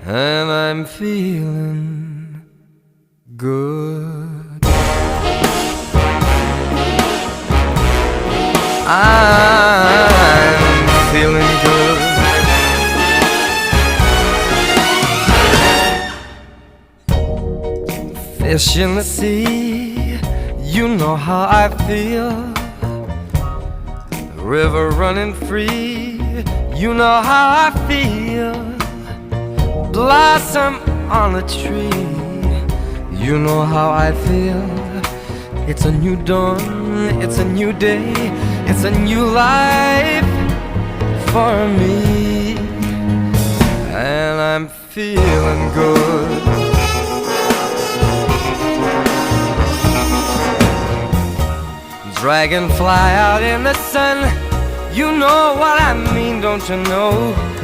and I'm feeling good. I'm feeling good. Fish in the sea, you know how I feel. River running free, you know how I feel. Blossom on a tree, you know how I feel. It's a new dawn, it's a new day, it's a new life for me, and I'm feeling good. Dragonfly out in the sun, you know what I mean, don't you know?